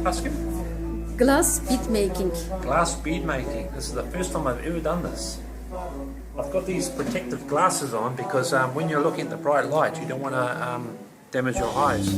Ask him. Glass bead making. Glass bead making. This is the first time I've ever done this. I've got these protective glasses on because when you're looking at the bright light, you don't want to damage your eyes.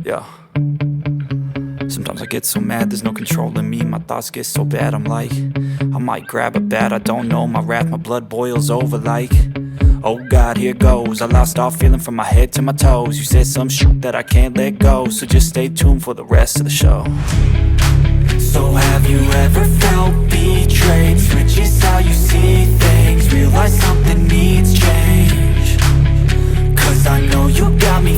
Yeah. Sometimes I get so mad, there's no controlling me. My thoughts get so bad, I'm like, I might grab a bat, I don't know. My wrath, my blood boils over like, oh God, here goes. I lost all feeling from my head to my toes. You said some shit that I can't let go, so just stay tuned for the rest of the show. So have you ever felt betrayed? Switches how you see things, realize something needs change. Cause I know you got me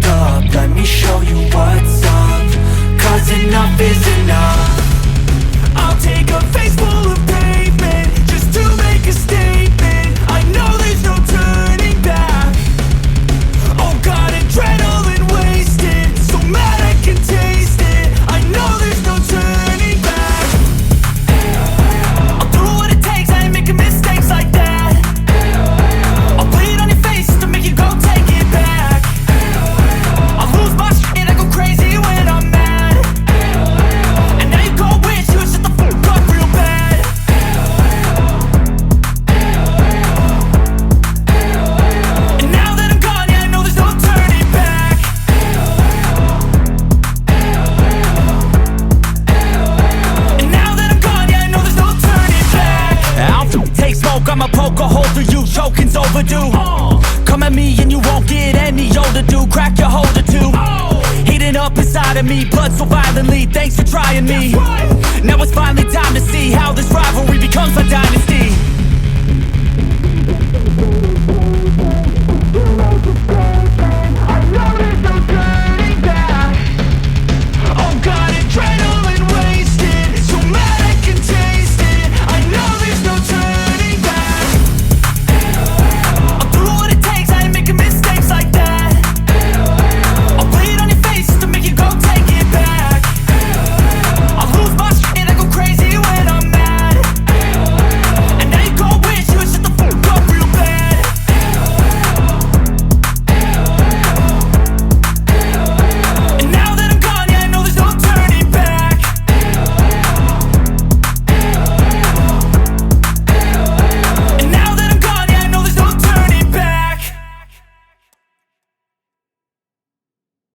up, let me show you what's up. Cause enough is enough. I'll take a face full of pavement just to make a statement. I know there's no turning back. Oh God, adrenaline wasted, so mad I can taste it. I know there's no turning back. I'll do what it takes, I ain't making mistakes like that. I'll bleed on your face to make you go take it back. I'll lose my shit, I go crazy when I'm mad. And now you go wish you would shut the fuck up real bad. And now that I'm gone, yeah, I know there's no turning back. And now that I'm gone, yeah, I know there's no turning back. I'll take smoke, I'ma poke a hole through you, choking's overdue. Come at me and you won't get any older, dude. Crack your holder too. Heating up inside of me, blood so violently, thanks for trying me. Now it's finally time to see how this rivalry becomes a dynasty.